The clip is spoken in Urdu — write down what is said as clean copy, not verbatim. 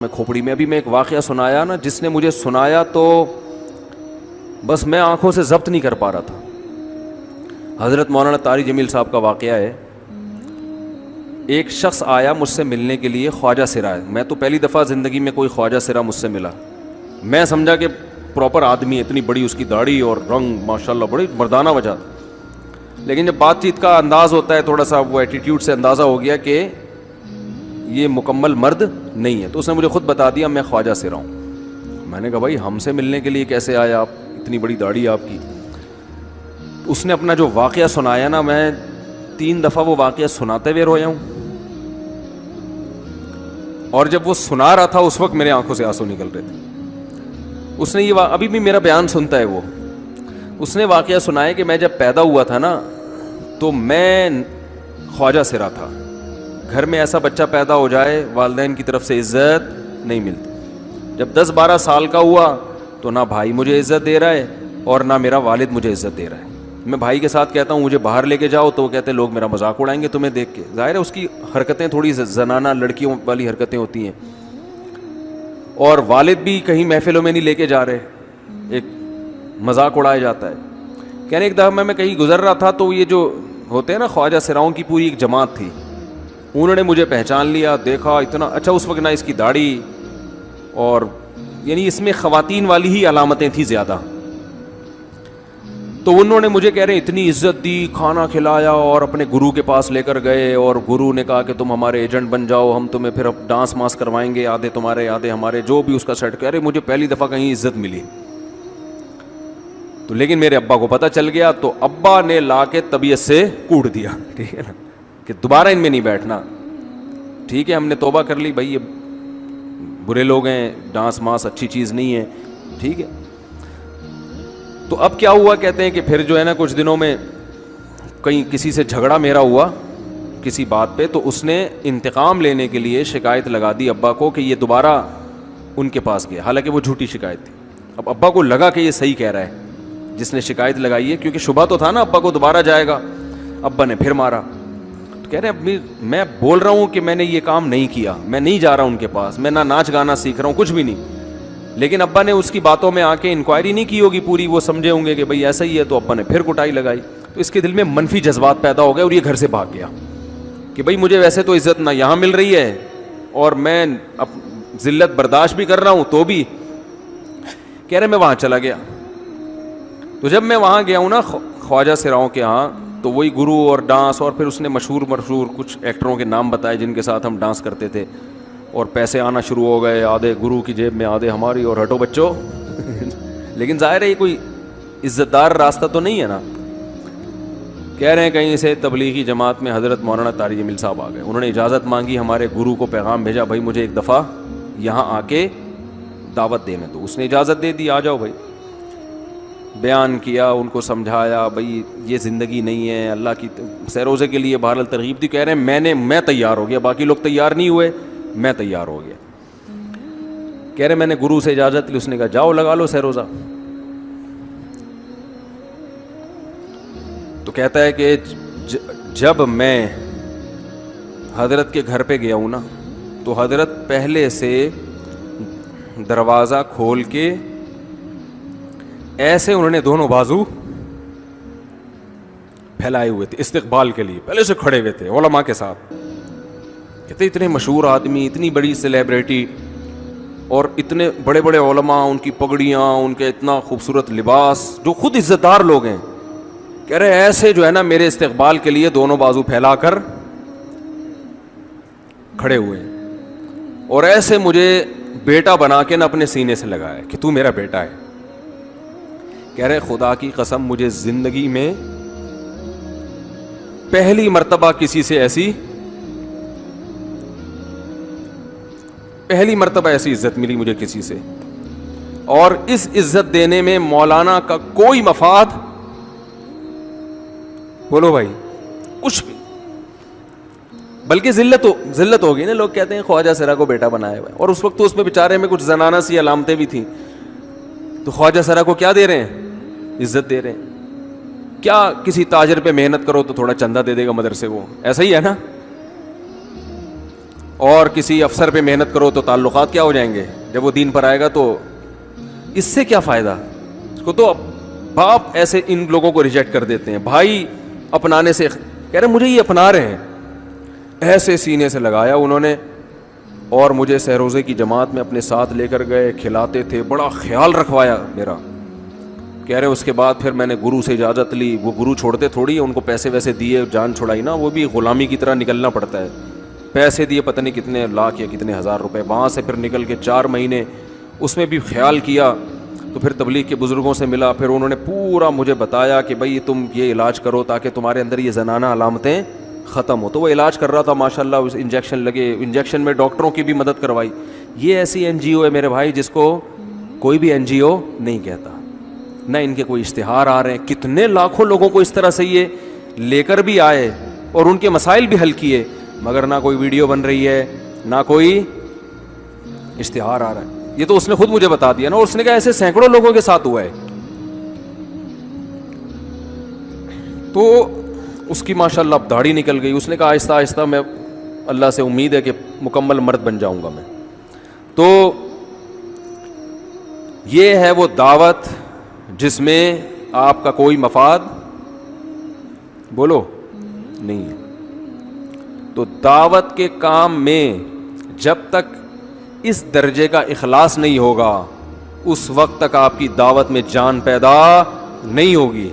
میں کھوپڑی میں ابھی میں ایک واقعہ سنایا نا، جس نے مجھے سنایا تو بس میں آنکھوں سے ضبط نہیں کر پا رہا تھا. حضرت مولانا طاری جمیل صاحب کا واقعہ ہے. ایک شخص آیا مجھ سے ملنے کے لیے، خواجہ سرا ہے. میں تو پہلی دفعہ زندگی میں کوئی خواجہ سرا مجھ سے ملا. میں سمجھا کہ پراپر آدمی ہے، اتنی بڑی اس کی داڑھی اور رنگ ماشاءاللہ بڑی مردانہ وجہ. لیکن جب بات چیت کا انداز ہوتا ہے تھوڑا سا، وہ ایٹیٹیوڈ سے اندازہ ہو گیا کہ یہ مکمل مرد نہیں ہے. تو اس نے مجھے خود بتا دیا میں خواجہ سرا ہوں. میں نے کہا بھائی ہم سے ملنے کے لیے کیسے آیا آپ، اتنی بڑی داڑھی آپ کی. اس نے اپنا جو واقعہ سنایا نا، میں 3 دفعہ وہ واقعہ سناتے ہوئے رویا ہوں. اور جب وہ سنا رہا تھا اس وقت میرے آنکھوں سے آنسو نکل رہے تھے. اس نے یہ ابھی بھی میرا بیان سنتا ہے. وہ اس نے واقعہ سنایا کہ میں جب پیدا ہوا تھا نا تو میں خواجہ سرا تھا. گھر میں ایسا بچہ پیدا ہو جائے والدین کی طرف سے عزت نہیں ملتی. جب 10-12 سال کا ہوا تو نہ بھائی مجھے عزت دے رہا ہے اور نہ میرا والد مجھے عزت دے رہا ہے. میں بھائی کے ساتھ کہتا ہوں مجھے باہر لے کے جاؤ تو وہ کہتے ہیں لوگ میرا مذاق اڑائیں گے تمہیں دیکھ کے. ظاہر ہے اس کی حرکتیں تھوڑی زنانہ لڑکیوں والی حرکتیں ہوتی ہیں. اور والد بھی کہیں محفلوں میں نہیں لے کے جا رہے، ایک مذاق اڑایا جاتا ہے. کہنے ایک دفعہ میں کہیں گزر رہا تھا تو یہ جو ہوتے ہیں نا خواجہ سراؤں کی پوری ایک جماعت تھی. انہوں نے مجھے پہچان لیا، دیکھا اتنا اچھا. اس وقت نہ اس کی داڑھی اور یعنی اس میں خواتین والی ہی علامتیں تھیں زیادہ. تو انہوں نے مجھے کہہ رہے ہیں اتنی عزت دی، کھانا کھلایا اور اپنے گرو کے پاس لے کر گئے. اور گرو نے کہا کہ تم ہمارے ایجنٹ بن جاؤ، ہم تمہیں پھر اب ڈانس ماس کروائیں گے، آدھے تمہارے آدھے ہمارے، جو بھی اس کا سیٹ. کہہ رہے مجھے پہلی دفعہ کہیں عزت ملی. تو لیکن میرے ابا کو پتہ چل گیا تو ابا نے لا کے طبیعت سے کوٹ دیا، ٹھیک ہے نا، کہ دوبارہ ان میں نہیں بیٹھنا. ٹھیک ہے ہم نے توبہ کر لی، بھائی یہ برے لوگ ہیں، ڈانس ماس اچھی چیز نہیں ہے، ٹھیک ہے. تو اب کیا ہوا، کہتے ہیں کہ پھر جو ہے نا کچھ دنوں میں کہیں کسی سے جھگڑا میرا ہوا کسی بات پہ، تو اس نے انتقام لینے کے لیے شکایت لگا دی ابا کو کہ یہ دوبارہ ان کے پاس گیا. حالانکہ وہ جھوٹی شکایت تھی. اب ابا کو لگا کہ یہ صحیح کہہ رہا ہے جس نے شکایت لگائی ہے، کیونکہ شبہ تو تھا نا ابا کو دوبارہ جائے گا. ابا نے پھر مارا. تو کہہ رہے ہیں میں بول رہا ہوں کہ میں نے یہ کام نہیں کیا، میں نہیں جا رہا ان کے پاس، میں نہ ناچ گانا سیکھ رہا ہوں، کچھ بھی نہیں. لیکن ابا نے اس کی باتوں میں آ کے انکوائری نہیں کی ہوگی پوری، وہ سمجھے ہوں گے کہ بھئی ایسا ہی ہے. تو ابا نے پھر کٹائی لگائی. تو اس کے دل میں منفی جذبات پیدا ہو گئے اور یہ گھر سے بھاگ گیا کہ بھئی مجھے ویسے تو عزت نہ یہاں مل رہی ہے اور میں ذلت برداشت بھی کر رہا ہوں تو بھی. کہہ رہے میں وہاں چلا گیا. تو جب میں وہاں گیا ہوں نا خواجہ سراؤں کے ہاں، تو وہی گرو اور ڈانس، اور پھر اس نے مشہور کچھ ایکٹروں کے نام بتائے جن کے ساتھ ہم ڈانس کرتے تھے. اور پیسے آنا شروع ہو گئے، آدھے گرو کی جیب میں آدھے ہماری، اور ہٹو بچوں. لیکن ظاہر ہے یہ کوئی عزت دار راستہ تو نہیں ہے نا. کہہ رہے ہیں کہیں سے تبلیغی جماعت میں حضرت مولانا طاری جمیل صاحب آ گئے. انہوں نے اجازت مانگی، ہمارے گرو کو پیغام بھیجا بھائی مجھے ایک دفعہ یہاں آ کے دعوت دینے دو. اس نے اجازت دے دی، آ جاؤ بھائی. بیان کیا، ان کو سمجھایا بھائی یہ زندگی نہیں ہے، اللہ کی سیروزے کے لیے بہرحال ترغیب دی. کہہ رہے ہیں میں تیار ہو گیا، باقی لوگ تیار نہیں ہوئے، میں تیار ہو گیا. کہہ رہے میں نے گرو سے اجازت لی، اس نے کہا جاؤ لگا لو سیروزہ. تو کہتا ہے کہ جب میں حضرت کے گھر پہ گیا ہوں نا تو حضرت پہلے سے دروازہ کھول کے ایسے انہوں نے دونوں بازو پھیلائے ہوئے تھے استقبال کے لیے، پہلے سے کھڑے ہوئے تھے علماء کے ساتھ. کہتے اتنے مشہور آدمی، اتنی بڑی سیلیبریٹی اور اتنے بڑے بڑے علماء، ان کی پگڑیاں، ان کے اتنا خوبصورت لباس، جو خود عزت دار لوگ ہیں. کہہ رہے ایسے جو ہے نا میرے استقبال کے لیے دونوں بازو پھیلا کر کھڑے ہوئے ہیں اور ایسے مجھے بیٹا بنا کے نہ اپنے سینے سے لگایا کہ تو میرا بیٹا ہے. کہہ رہے خدا کی قسم مجھے زندگی میں پہلی مرتبہ کسی سے پہلی مرتبہ ایسی عزت ملی مجھے کسی سے. اور اس عزت دینے میں مولانا کا کوئی مفاد، بولو بھائی، کچھ بھی، بلکہ ذلت ہوگی نا. لوگ کہتے ہیں خواجہ سرا کو بیٹا بنایا ہوا ہے، اور اس وقت تو اس میں بیچارے میں کچھ زنانہ سی علامتیں بھی تھیں. تو خواجہ سرا کو کیا دے رہے ہیں؟ عزت دے رہے ہیں. کیا کسی تاجر پہ محنت کرو تو تھوڑا چندہ دے دے گا مدرسے کو، ایسا ہی ہے نا. اور کسی افسر پہ محنت کرو تو تعلقات کیا ہو جائیں گے. جب وہ دین پر آئے گا تو اس سے کیا فائدہ. اس کو تو باپ ایسے ان لوگوں کو ریجیکٹ کر دیتے ہیں. بھائی اپنانے سے کہہ رہے مجھے یہ اپنا رہے ہیں, ایسے سینے سے لگایا انہوں نے, اور مجھے سہروزے کی جماعت میں اپنے ساتھ لے کر گئے, کھلاتے تھے, بڑا خیال رکھوایا میرا. کہہ رہے اس کے بعد پھر میں نے گرو سے اجازت لی. وہ گرو چھوڑتے تھوڑی, ان کو پیسے ویسے دیے, جان چھڑائی نا, وہ بھی غلامی کی طرح نکلنا پڑتا ہے. پیسے دیے پتہ نہیں کتنے لاکھ یا کتنے ہزار روپے, وہاں سے پھر نکل کے 4 مہینے اس میں بھی خیال کیا. تو پھر تبلیغ کے بزرگوں سے ملا, پھر انہوں نے پورا مجھے بتایا کہ بھائی تم یہ علاج کرو تاکہ تمہارے اندر یہ زنانہ علامتیں ختم ہو. تو وہ علاج کر رہا تھا ماشاءاللہ, انجیکشن لگے, انجیکشن میں ڈاکٹروں کی بھی مدد کروائی. یہ ایسی این جی او ہے میرے بھائی جس کو کوئی بھی این جی او نہیں کہتا, نہ ان کے کوئی اشتہار آ رہے ہیں. کتنے لاکھوں لوگوں کو اس طرح سے یہ لے کر بھی آئے اور ان کے مسائل بھی حل کیے, مگر نہ کوئی ویڈیو بن رہی ہے, نہ کوئی اشتہار آ رہا ہے. یہ تو اس نے خود مجھے بتا دیا نا, اور اس نے کہا ایسے سینکڑوں لوگوں کے ساتھ ہوا ہے. تو اس کی ماشاءاللہ اب داڑھی نکل گئی. اس نے کہا آہستہ آہستہ میں اللہ سے امید ہے کہ مکمل مرد بن جاؤں گا میں. تو یہ ہے وہ دعوت جس میں آپ کا کوئی مفاد بولو نہیں ہے. تو دعوت کے کام میں جب تک اس درجے کا اخلاص نہیں ہوگا, اس وقت تک آپ کی دعوت میں جان پیدا نہیں ہوگی.